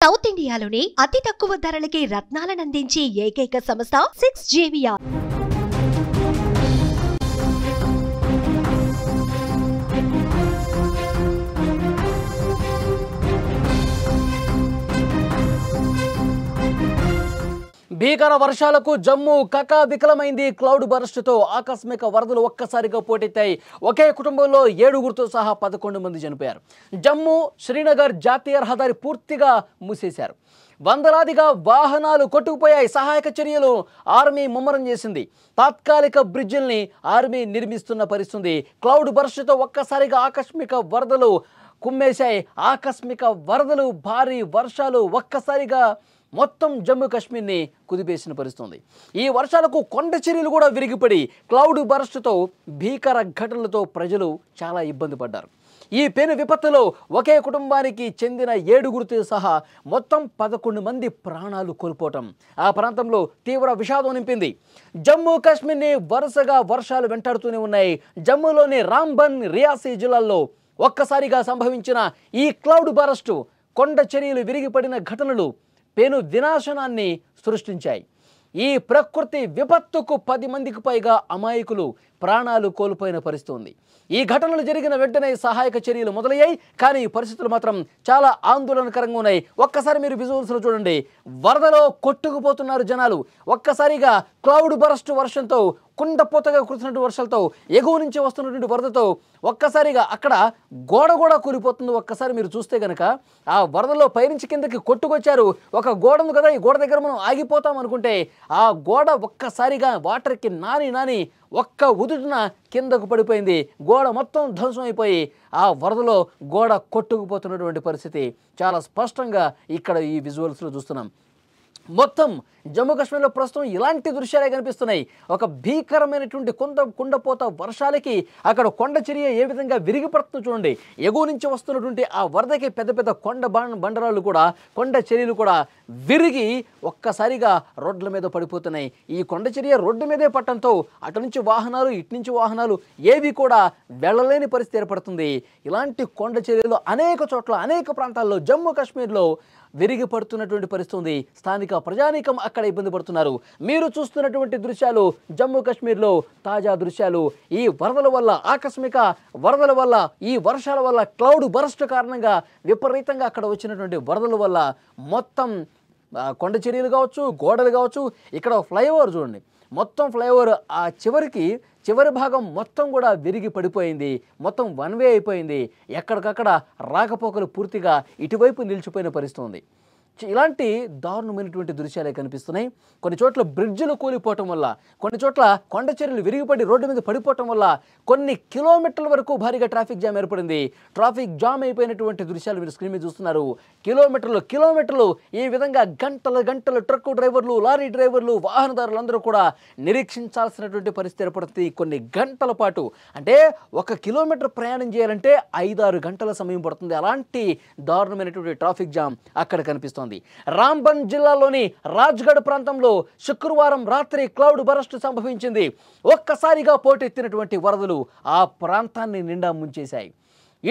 South ఇండియాలోని అతి తక్కువ ధరలకి రత్నాలనందించే ఏకైక సంస్థ 6JVR. భీకర వర్షాలకు జమ్మూ కకావికలమైంది. క్లౌడ్ బర్స్ట్తో ఆకస్మిక వరదలు ఒక్కసారిగా పోటెత్తాయి. ఒకే కుటుంబంలో 7గురితో సహా 11 మంది చనిపోయారు. జమ్మూ శ్రీనగర్ జాతీయ రహదారి పూర్తిగా మూసేశారు. వందలాదిగా వాహనాలు కొట్టుకుపోయాయి. సహాయక చర్యలు ఆర్మీ ముమ్మరం చేసింది. తాత్కాలిక బ్రిడ్జిల్ని ఆర్మీ నిర్మిస్తున్న పరిస్థితి. క్లౌడ్ బర్స్ట్తో ఒక్కసారిగా ఆకస్మిక వరదలు కుమ్మేశాయి. ఆకస్మిక వరదలు, భారీ వర్షాలు ఒక్కసారిగా మొత్తం జమ్మూ కాశ్మీర్ని కుదిపేసిన పరిస్థితుంది. ఈ వర్షాలకు కొండ చర్యలు కూడా విరిగిపడి క్లౌడ్ బర్స్ట్తో భీకర ఘటనలతో ప్రజలు చాలా ఇబ్బంది పడ్డారు. ఈ పెను విపత్తులో ఒకే కుటుంబానికి చెందిన 7గురితో సహా మొత్తం 11 మంది ప్రాణాలు కోల్పోవటం ఆ ప్రాంతంలో తీవ్ర విషాదం నింపింది. జమ్మూ కాశ్మీర్ని వరుసగా వర్షాలు వెంటాడుతూనే ఉన్నాయి. జమ్మూలోని రాంబన్, రియాసీ జిల్లాల్లో ఒక్కసారిగా సంభవించిన ఈ క్లౌడ్ బర్స్ట్, కొండ చర్యలు విరిగిపడిన ఘటనలు పెను వినాశనాన్ని సృష్టించాయి. ఈ ప్రకృతి విపత్తుకు 10 మందికి పైగా అమాయకులు ప్రాణాలు కోల్పోయిన పరిస్థితి ఉంది. ఈ ఘటనలు జరిగిన వెంటనే సహాయక చర్యలు మొదలయ్యాయి. కానీ పరిస్థితులు మాత్రం చాలా ఆందోళనకరంగా ఉన్నాయి. ఒక్కసారి మీరు విజువల్స్లో చూడండి. వరదలో కొట్టుకుపోతున్నారు జనాలు. ఒక్కసారిగా క్లౌడ్ బర్స్ట్ వర్షంతో, కుండపోతగా కురుస్తున్నటువంటి వర్షాలతో, ఎగువ నుంచి వస్తున్నటువంటి వరదతో ఒక్కసారిగా అక్కడ గోడ కూడా కూలిపోతుంది. ఒక్కసారి మీరు చూస్తే కనుక ఆ వరదలో పైనుంచి కిందకి కొట్టుకొచ్చారు. ఒక గోడ ఉంది కదా, ఈ గోడ దగ్గర మనం ఆగిపోతాం అనుకుంటే ఆ గోడ ఒక్కసారిగా వాటర్కి నాని ఒక్క ఉదుటిన కిందకు పడిపోయింది. గోడ మొత్తం ధ్వంసం అయిపోయి ఆ వరదలో గోడ కొట్టుకుపోతున్నటువంటి పరిస్థితి చాలా స్పష్టంగా ఇక్కడ ఈ విజువల్స్లో చూస్తున్నాం. మొత్తం జమ్మూ కాశ్మీర్లో ప్రస్తుతం ఇలాంటి దృశ్యాలే కనిపిస్తున్నాయి. ఒక భీకరమైనటువంటి కుండపోత వర్షాలకి అక్కడ కొండ చర్య ఏ విధంగా విరిగిపడుతుందో చూడండి. ఎగువ నుంచి వస్తున్నటువంటి ఆ వరదకి పెద్ద పెద్ద బండరాళ్ళు కూడా, కొండ చర్యలు కూడా విరిగి ఒక్కసారిగా రోడ్ల మీద పడిపోతున్నాయి. ఈ కొండ చర్య రోడ్డు మీదే పట్టడంతో అటు నుంచి వాహనాలు, ఇటు నుంచి వాహనాలు ఏవి కూడా వెళ్ళలేని పరిస్థితి ఏర్పడుతుంది. ఇలాంటి కొండ చర్యలు అనేక చోట్ల, అనేక ప్రాంతాల్లో జమ్మూ కాశ్మీర్లో విరిగి పడుతున్నటువంటి పరిస్థితి ఉంది. స్థానిక ప్రజానీకం అక్కడ ఇబ్బంది పడుతున్నారు. మీరు చూస్తున్నటువంటి దృశ్యాలు జమ్మూ కాశ్మీర్లో తాజా దృశ్యాలు. ఈ వరదల వల్ల, ఆకస్మిక వరదల వల్ల, ఈ వర్షాల వల్ల, క్లౌడ్ బర్స్ట్ కారణంగా విపరీతంగా అక్కడ వచ్చినటువంటి వరదల వల్ల మొత్తం కొండ చర్యలు కావచ్చు, గోడలు కావచ్చు, ఇక్కడ ఫ్లైఓవర్ చూడండి. మొత్తం ఫ్లైఓవర్ ఆ చివరి భాగం మొత్తం కూడా విరిగి పడిపోయింది. మొత్తం వన్ వే అయిపోయింది. ఎక్కడికక్కడ రాకపోకలు పూర్తిగా ఇటువైపు నిలిచిపోయిన పరిస్థితి ఉంది. ఇలాంటి దారుణమైనటువంటి దృశ్యాలే కనిపిస్తున్నాయి. కొన్ని చోట్ల బ్రిడ్జిలు కూలిపోవటం వల్ల, కొన్ని చోట్ల కొండ చర్యలు విరిగిపడి రోడ్డు మీద పడిపోవటం వల్ల కొన్ని కిలోమీటర్ల వరకు భారీగా ట్రాఫిక్ జామ్ ఏర్పడింది. ట్రాఫిక్ జామ్ అయిపోయినటువంటి దృశ్యాలు మీరు స్క్రీన్ మీద చూస్తున్నారు. కిలోమీటర్లు ఈ విధంగా గంటలు ట్రక్కు డ్రైవర్లు, లారీ డ్రైవర్లు, వాహనదారులందరూ కూడా నిరీక్షించాల్సినటువంటి పరిస్థితి ఏర్పడుతుంది. కొన్ని గంటల పాటు, అంటే 1 కిలోమీటర్ ప్రయాణం చేయాలంటే 5-6 గంటల సమయం పడుతుంది. అలాంటి దారుణమైనటువంటి ట్రాఫిక్ జామ్ అక్కడ కనిపిస్తోంది. రాంబన్ జిల్లాలోని రాజ్గఢ్ ప్రాంతంలో శుక్రవారం రాత్రి క్లౌడ్ బర్స్ట్ సంభవించింది. ఒక్కసారిగా పోటెత్తినటువంటి వరదలు ఆ ప్రాంతాన్ని నిండా ముంచేశాయి.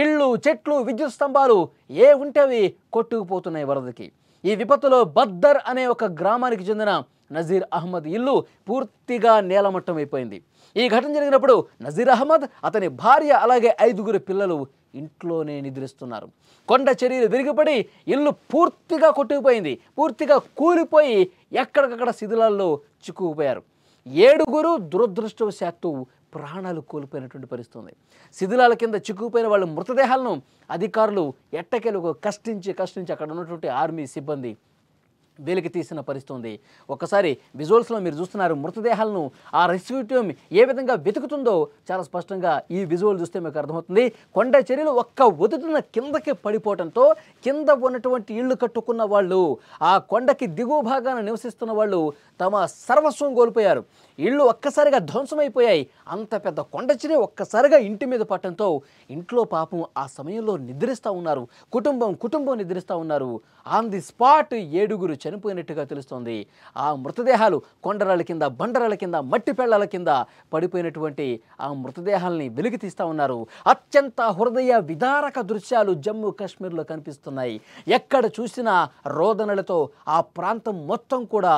ఇళ్ళు, చెట్లు, విద్యుత్ స్తంభాలు ఏ ఉంటేవి కొట్టుకుపోతున్నాయి వరదకి. ఈ విపత్తులో బద్దర్ అనే ఒక గ్రామానికి చెందిన నజీర్ అహ్మద్ ఇల్లు పూర్తిగా నేలమట్టం అయిపోయింది. ఈ ఘటన జరిగినప్పుడు నజీర్ అహ్మద్, అతని భార్య, అలాగే 5గురు పిల్లలు ఇంట్లోనే నిద్రిస్తున్నారు. కొండ చర్యలు విరిగిపడి ఇల్లు పూర్తిగా కొట్టుకుపోయింది. పూర్తిగా కూలిపోయి ఎక్కడికక్కడ శిథిలాల్లో చిక్కుకుపోయారు. 7గురు దురదృష్టవశాత్తు ప్రాణాలు కోల్పోయినటువంటి పరిస్థితి ఉంది. శిథిలాల కింద చిక్కుకుపోయిన వాళ్ళ మృతదేహాలను అధికారులు ఎట్టకేలకు కష్టించి అక్కడ ఉన్నటువంటి ఆర్మీ సిబ్బంది వెలికి తీసిన పరిస్థితి ఉంది. ఒక్కసారి విజువల్స్లో మీరు చూస్తున్నారు. మృతదేహాలను ఆ రెస్క్యూ టీమ్ ఏ విధంగా వెతుకుతుందో చాలా స్పష్టంగా ఈ విజువల్ చూస్తే మీకు అర్థమవుతుంది. కొండ చర్యలు ఒక్క ఒదుటిన కిందకి పడిపోవడంతో కింద ఉన్నటువంటి ఇళ్ళు కట్టుకున్న వాళ్ళు, ఆ కొండకి దిగువ భాగాన నివసిస్తున్న వాళ్ళు తమ సర్వస్వం కోల్పోయారు. ఇళ్ళు ఒక్కసారిగా ధ్వంసమైపోయాయి. అంత పెద్ద కొండచిరి ఒక్కసారిగా ఇంటి మీద పట్టడంతో ఇంట్లో పాపం ఆ సమయంలో నిద్రిస్తూ ఉన్నారు. కుటుంబం నిద్రిస్తూ ఉన్నారు. ఆన్ ది స్పాట్ 7 చనిపోయినట్టుగా తెలుస్తోంది. ఆ మృతదేహాలు కొండరాళ్ళ కింద, బండరాళ్ళ కింద, మట్టి పెళ్లాల కింద పడిపోయినటువంటి ఆ మృతదేహాలని వెలికి తీస్తూ ఉన్నారు. అత్యంత హృదయ విదారక దృశ్యాలు జమ్మూ కాశ్మీర్లో కనిపిస్తున్నాయి. ఎక్కడ చూసినా రోదనలతో ఆ ప్రాంతం మొత్తం కూడా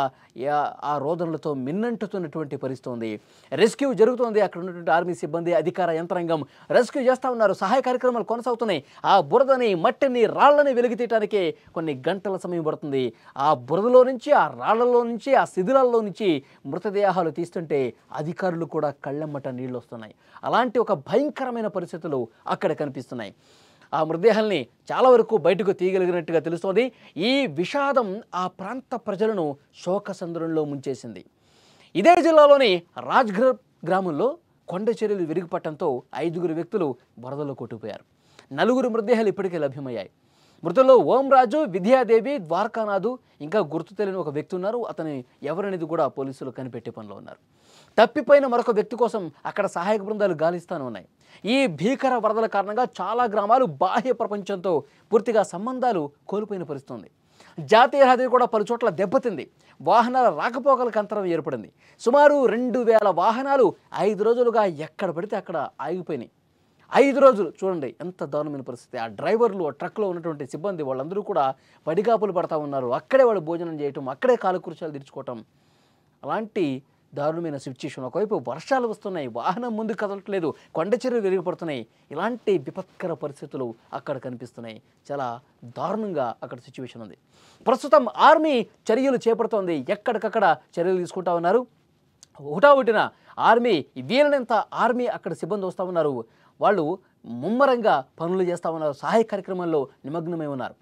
ఆ రోదనలతో మిన్నంటుతున్నటువంటి పరిస్థితి ఉంది. రెస్క్యూ జరుగుతోంది. అక్కడ ఉన్నటువంటి ఆర్మీ సిబ్బంది, అధికార యంత్రాంగం రెస్క్యూ చేస్తూ ఉన్నారు. సహాయ కార్యక్రమాలు కొనసాగుతున్నాయి. ఆ బురదని, మట్టిని, రాళ్లని వెలికితీయటానికి కొన్ని గంటల సమయం పడుతుంది. ఆ బురదలో నుంచి, ఆ రాళ్లలో నుంచి, ఆ శిథిలాల్లో నుంచి మృతదేహాలు తీస్తుంటే అధికారులు కూడా కళ్ళెమ్మట నీళ్ళు వస్తున్నాయి. అలాంటి ఒక భయంకరమైన పరిస్థితులు అక్కడ కనిపిస్తున్నాయి. ఆ మృతదేహాల్ని చాలా వరకు బయటకు తీయగలిగినట్టుగా తెలుస్తోంది. ఈ విషాదం ఆ ప్రాంత ప్రజలను శోకసంద్రంలో ముంచేసింది. ఇదే జిల్లాలోని రాజ్ఘర్ గ్రామంలో కొండ చర్యలు విరిగిపట్టడంతో 5 వ్యక్తులు వరదలో కొట్టుకుపోయారు. 4 మృతదేహాలు ఇప్పటికే లభ్యమయ్యాయి. మృతుల్లో ఓంరాజు, విద్యాదేవి, ద్వారకానాథు, ఇంకా గుర్తు తెలియని ఒక వ్యక్తి ఉన్నారు. అతని ఎవరనేది కూడా పోలీసులు కనిపెట్టే పనిలో ఉన్నారు. తప్పిపోయిన మరొక వ్యక్తి కోసం అక్కడ సహాయక బృందాలు గాలిస్తూనే ఉన్నాయి. ఈ భీకర వరదల కారణంగా చాలా గ్రామాలు బాహ్య ప్రపంచంతో పూర్తిగా సంబంధాలు కోల్పోయిన పరిస్థితి ఉంది. జాతీయ రహదారి కూడా పలు చోట్ల దెబ్బతింది. వాహనాల రాకపోకలకు అంతరం ఏర్పడింది. సుమారు 2000 వాహనాలు 5 రోజులుగా ఎక్కడ పడితే అక్కడ ఆగిపోయినాయి. 5 రోజులు చూడండి ఎంత దారుణమైన పరిస్థితి. ఆ డ్రైవర్లు, ఆ ట్రక్లో ఉన్నటువంటి సిబ్బంది వాళ్ళందరూ కూడా పడిగాపులు పడతా ఉన్నారు. అక్కడే వాళ్ళు భోజనం చేయటం, అక్కడే కాలకృత్యాలు తీర్చుకోవటం, అలాంటి దారుణమైన సిచ్యుయేషన్. ఒకవైపు వర్షాలు వస్తున్నాయి, వాహనం ముందు కదలట్లేదు, కొండ చర్యలు విరిగిపడుతున్నాయి. ఇలాంటి విపత్కర పరిస్థితులు అక్కడ కనిపిస్తున్నాయి. చాలా దారుణంగా అక్కడ సిచ్యువేషన్ ఉంది. ప్రస్తుతం ఆర్మీ చర్యలు చేపడుతోంది. ఎక్కడికక్కడ చర్యలు తీసుకుంటా ఉన్నారు. హుటాహుటిన ఆర్మీ వీలైనంత ఆర్మీ అక్కడ సిబ్బంది వస్తూ ఉన్నారు. వాళ్ళు ముమ్మరంగా పనులు చేస్తూ ఉన్నారు. సహాయ కార్యక్రమాల్లో నిమగ్నమై ఉన్నారు.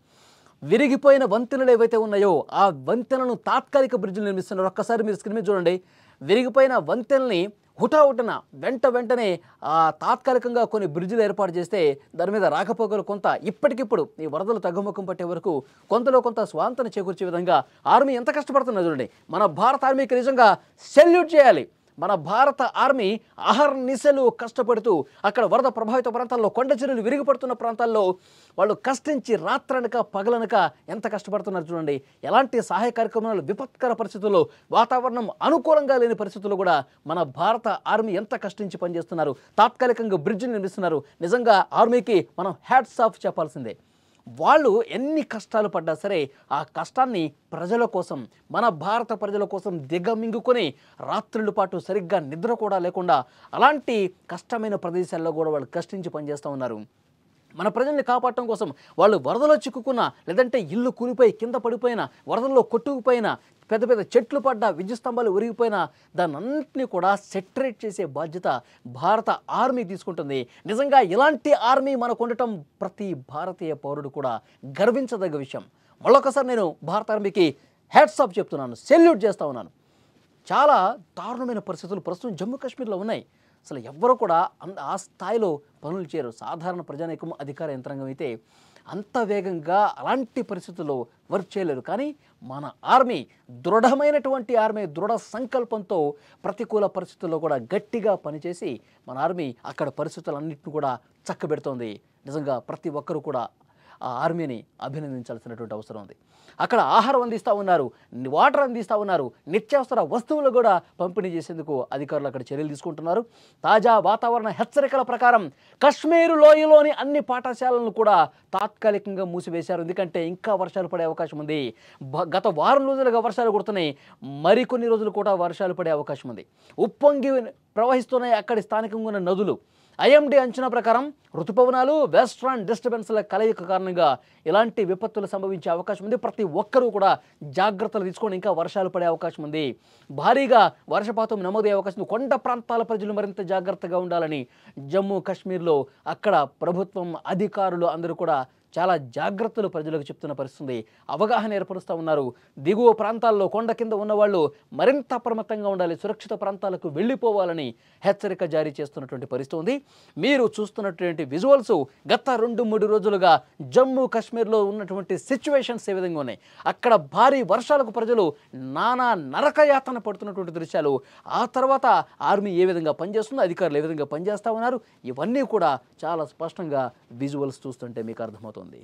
విరిగిపోయిన వంతెనలు ఏవైతే ఉన్నాయో ఆ వంతెనలను తాత్కాలిక బ్రిడ్జ్లు నిర్మిస్తున్నారు. ఒక్కసారి మీరు స్క్రీన్ మీద చూడండి. విరిగిపోయిన వంతెనల్ని హుటాహుటిన వెంటనే తాత్కాలికంగా కొన్ని బ్రిడ్జ్లు ఏర్పాటు చేస్తే దాని మీద రాకపోకలు కొంత ఇప్పటికిప్పుడు ఈ వరదలు తగ్గుముఖం పట్టే వరకు కొంతలో కొంత స్వాంతన చేకూర్చే విధంగా ఆర్మీ ఎంత కష్టపడుతుందో చూడండి. మన భారత ఆర్మీకి నిజంగా సెల్యూట్ చేయాలి. మన భారత ఆర్మీ అహర్నిశలు కష్టపడుతూ అక్కడ వరద ప్రభావిత ప్రాంతాల్లో, కొండ చర్యలు విరిగిపడుతున్న ప్రాంతాల్లో వాళ్ళు కష్టించి రాత్రనక పగలనక ఎంత కష్టపడుతున్నారు చూడండి. ఎలాంటి సహాయ కార్యక్రమాలు, విపత్కర పరిస్థితుల్లో, వాతావరణం అనుకూలంగా లేని పరిస్థితుల్లో కూడా మన భారత ఆర్మీ ఎంత కష్టించి పనిచేస్తున్నారు. తాత్కాలికంగా బ్రిడ్జ్ నిర్మిస్తున్నారు. నిజంగా ఆర్మీకి మనం హ్యాట్స్ ఆఫ్ చెప్పాల్సిందే. వాళ్ళు ఎన్ని కష్టాలు పడ్డా సరే ఆ కష్టాన్ని ప్రజల కోసం, మన భారత ప్రజల కోసం దిగమింగుకొని రాత్రుల పాటు సరిగ్గా నిద్ర కూడా లేకుండా అలాంటి కష్టమైన ప్రదేశాల్లో కూడా వాళ్ళు కష్టించి పనిచేస్తూ ఉన్నారు. మన ప్రజల్ని కాపాడటం కోసం వాళ్ళు వరదలో చిక్కుకున్న, లేదంటే ఇల్లు కూలిపోయి కింద పడిపోయిన, వరదల్లో కొట్టుకుపోయిన, పెద్ద పెద్ద చెట్లు పడ్డ, విద్యుత్ స్తంభాలు ఉరిగిపోయిన దాన్నంటినీ కూడా సెటరేట్ చేసే బాధ్యత భారత ఆర్మీ తీసుకుంటుంది. నిజంగా ఇలాంటి ఆర్మీ మనకు ఉండటం ప్రతి భారతీయ పౌరుడు కూడా గర్వించదగ్గ విషయం. మళ్ళొకసారి నేను భారత ఆర్మీకి హ్యాట్స్ ఆఫ్ చెప్తున్నాను, సెల్యూట్ చేస్తూ ఉన్నాను. చాలా దారుణమైన పరిస్థితులు ప్రస్తుతం జమ్మూ కాశ్మీర్లో ఉన్నాయి. అసలు ఎవ్వరూ కూడా ఆ స్థాయిలో పనులు చేయరు. సాధారణ ప్రజానీకం, అధికార యంత్రాంగం అయితే అంత వేగంగా అలాంటి పరిస్థితుల్లో వర్క్ చేయలేరు. కానీ మన ఆర్మీ దృఢమైనటువంటి ఆర్మీ, దృఢ సంకల్పంతో ప్రతికూల పరిస్థితుల్లో కూడా గట్టిగా పనిచేసి మన ఆర్మీ అక్కడ పరిస్థితులన్నింటినీ కూడా చక్కబెడుతోంది. నిజంగా ప్రతి ఒక్కరూ కూడా ఆ ఆర్మీని అభినందించాల్సినటువంటి అవసరం ఉంది. అక్కడ ఆహారం అందిస్తూ ఉన్నారు, వాటర్ అందిస్తూ ఉన్నారు, నిత్యావసర వస్తువులు కూడా పంపిణీ చేసేందుకు అధికారులు అక్కడ చర్యలు తీసుకుంటున్నారు. తాజా వాతావరణ హెచ్చరికల ప్రకారం కశ్మీరు లోయలోని అన్ని పాఠశాలలను కూడా తాత్కాలికంగా మూసివేశారు. ఎందుకంటే ఇంకా వర్షాలు పడే అవకాశం ఉంది. గత వారం రోజులుగా వర్షాలు కుడుతున్నాయి. మరికొన్ని రోజులు కూడా వర్షాలు పడే అవకాశం ఉంది. ఉప్పొంగి ప్రవహిస్తున్నాయి అక్కడి స్థానికంగా ఉన్న నదులు. ఐఎండీ అంచనా ప్రకారం ఋతుపవనాలు, వెస్ట్రన్ డిస్టర్బెన్స్ల కలయిక కారణంగా ఇలాంటి విపత్తులు సంభవించే అవకాశం ఉంది. ప్రతి ఒక్కరూ కూడా జాగ్రత్తలు తీసుకొని ఇంకా వర్షాలు పడే అవకాశం ఉంది. భారీగా వర్షపాతం నమోదయ్యే అవకాశం ఉంది. కొండ ప్రాంతాల ప్రజలు మరింత జాగ్రత్తగా ఉండాలని జమ్మూ కాశ్మీర్లో అక్కడ ప్రభుత్వం, అధికారులు అందరూ కూడా చాలా జాగ్రత్తలు ప్రజలకు చెప్తున్న పరిస్థితి, అవగాహన ఏర్పరుస్తూ ఉన్నారు. దిగువ ప్రాంతాల్లో కొండ కింద ఉన్నవాళ్ళు మరింత అప్రమత్తంగా ఉండాలి, సురక్షిత ప్రాంతాలకు వెళ్ళిపోవాలని హెచ్చరిక జారీ చేస్తున్నటువంటి పరిస్థితి ఉంది. మీరు చూస్తున్నటువంటి విజువల్స్ గత 2-3 రోజులుగా జమ్మూ కాశ్మీర్లో ఉన్నటువంటి సిచ్యువేషన్స్ ఏ విధంగా ఉన్నాయి, అక్కడ భారీ వర్షాలకు ప్రజలు నానా నరకయాతన పడుతున్నటువంటి దృశ్యాలు, ఆ తర్వాత ఆర్మీ ఏ విధంగా పనిచేస్తుందో, అధికారులు ఏ విధంగా పనిచేస్తూ ఉన్నారు, ఇవన్నీ కూడా చాలా స్పష్టంగా విజువల్స్ చూస్తుంటే మీకు అర్థమవుతుంది.